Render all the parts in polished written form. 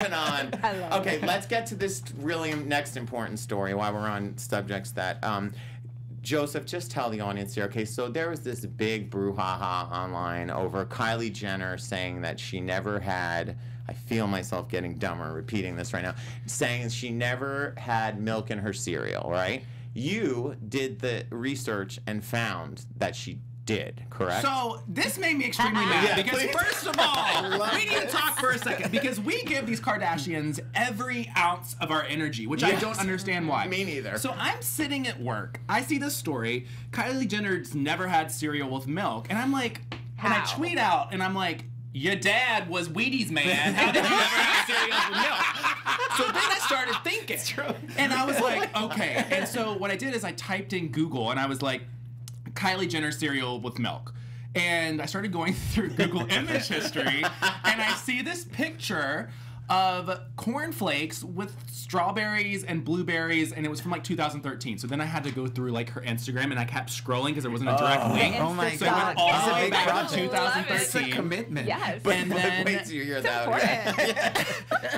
On. Okay, let's get to this really next important story while we're on subjects that Joseph, just tell the audience here. Okay, so there was this big brouhaha online over Kylie Jenner saying that she never had, I feel myself getting dumber repeating this right now, saying she never had milk in her cereal, right? You did the research and found that she did, correct? So this made me extremely mad because first of all, we need to talk for a second because we give these Kardashians every ounce of our energy, which I don't understand why. Me neither. So I'm sitting at work, I see this story, Kylie Jenner's never had cereal with milk, and I'm like, and I tweet out, and I'm like, your dad was Wheaties man. How did you never have cereal with milk? So then I started thinking. It's true. And I was like, okay. And so what I did is I typed in Google, and I was like, Kylie Jenner cereal with milk. And I started going through Google image history, and I see this picture of cornflakes with strawberries and blueberries, and it was from like 2013. So then I had to go through like her Instagram, and I kept scrolling because there wasn't a direct link. Oh my so God. I went all the way back project. to 2013. It's a commitment. Yes. And And then, wait till you hear that.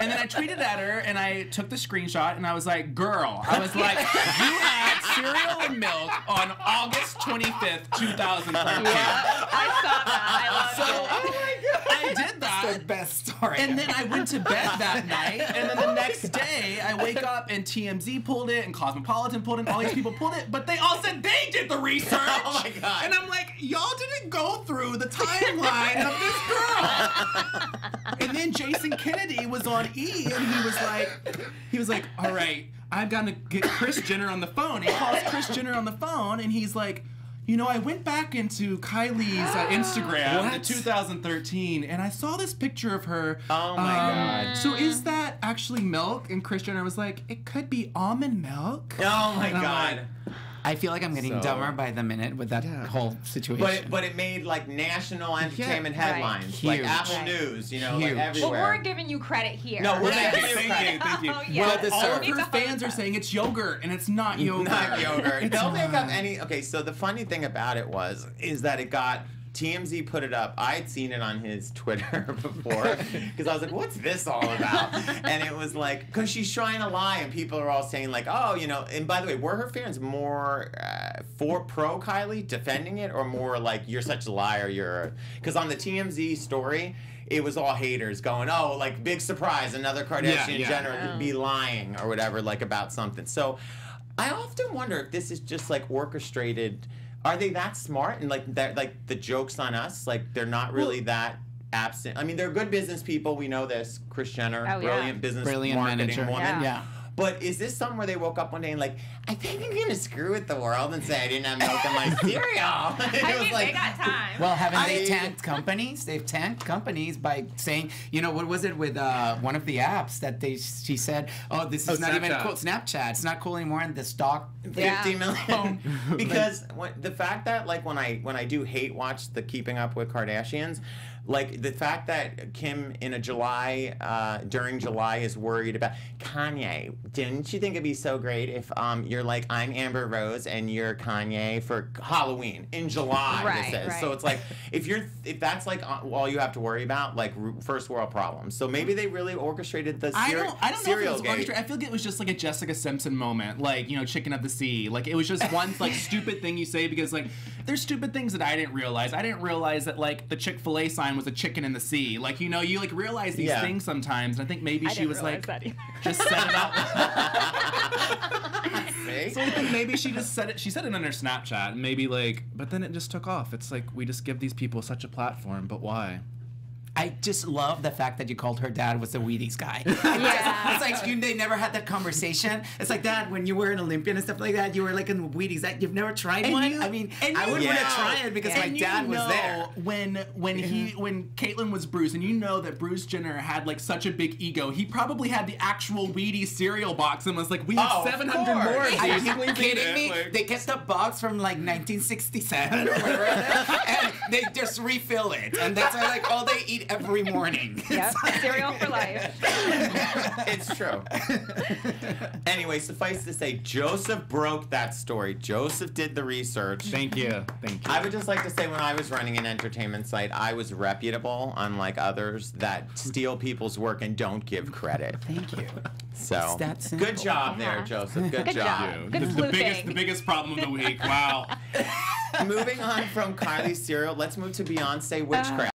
and then I tweeted at her, and I took the screenshot, and I was like, girl, I was like, you had cereal and milk on August 25th, 2013. I saw that. I loved it. Oh my God. I did that. That's the best story. And then I went to bed that night, and then the next day I wake up and TMZ pulled it, and Cosmopolitan pulled it, and all these people pulled it, but they all said they did the research. Oh my God. And I'm like, y'all didn't go through the timeline of this girl. And then Jason Kennedy was on E, and he was like, all right, I've got to get Kris Jenner on the phone. He calls Kris Jenner on the phone, and he's like, you know, I went back into Kylie's Instagram in 2013, and I saw this picture of her. Oh my God. So is that actually milk? And Kris Jenner was like, it could be almond milk. Oh my And I'm God. like, I feel like I'm getting dumber by the minute with that whole situation. But it made like national entertainment headlines, Right. like Apple Huge. News, you know, Huge. like But everywhere. we're giving you credit here. No, we're Yes. giving you credit. Thank you. Oh, yes. But all of Need her to fans are highlight saying it's yogurt, and it's not yogurt. Not yogurt. It's They'll make up not. any. Okay, so the funny thing about it is that it got. TMZ put it up. I'd seen it on his Twitter before because I was like, what's this all about? And it was like, because she's trying to lie, and people are all saying like, oh, you know, and by the way, were her fans more for pro Kylie defending it, or more like, you're such a liar, because on the TMZ story, it was all haters going, oh, like, big surprise, another Kardashian Jenner be lying or whatever, like, about something. So I often wonder if this is just like orchestrated. Are they that smart, and like that, like the joke's on us? Like they're not really that absent. I mean, they're good business people. We know this. Kris Jenner, brilliant business marketing manager. woman. Yeah. But is this something where they woke up one day and like, I think I'm gonna screw with the world and say I didn't have milk in my cereal? I mean, they got time. Well, haven't they tanked companies? They've tanked companies by saying, you know, what was it with one of the apps that she said, oh, this is not even cool. Snapchat. It's not cool anymore, and the stock 50 million. Because the fact that like when I do hate watch the Keeping Up with Kardashians, like the fact that Kim in during July is worried about Kanye. Didn't you think it'd be so great if you're like, I'm Amber Rose and you're Kanye for Halloween in July? Right, this is. right. So it's like if that's like all you have to worry about, like first world problems. So maybe they really orchestrated the I don't know if it cereal was gate. orchestrated. I feel like it was just like a Jessica Simpson moment, like, you know, Chicken of the Sea. Like it was just one like stupid thing you say because like there's stupid things that I didn't realize. I didn't realize that like the Chick-fil-A sign was a chicken in the sea. Like, you know, you like realize these things sometimes. And I think maybe she was like just set it up. So I think maybe she just said it. She said it on her Snapchat, and maybe like, but then it just took off. It's like we just give these people such a platform, but why? I just love the fact that you called her dad was the Wheaties guy. It's like they never had that conversation. It's like, Dad, when you were an Olympian and stuff like that, you were like in Wheaties. That you've never tried one? I mean, I would want to try it because my dad was there. When Caitlyn was Bruce, and you know that Bruce Jenner had like such a big ego, he probably had the actual Wheaties cereal box and was like, we have 700 more. Are you kidding me? They kept the box from like 1967 or whatever, and they just refill it, and that's why like all they eat eat every morning. Yep, cereal for life. It's true. Anyway, suffice to say, Joseph broke that story. Joseph did the research. Thank you. Thank you. I would just like to say, when I was running an entertainment site, I was reputable, unlike others that steal people's work and don't give credit. Thank you. So, It's that simple. good job there, Yeah. Joseph. Good Good job. job. Good the sleuthing. biggest problem of the week. Wow. Moving on from Kylie's cereal, let's move to Beyonce witchcraft.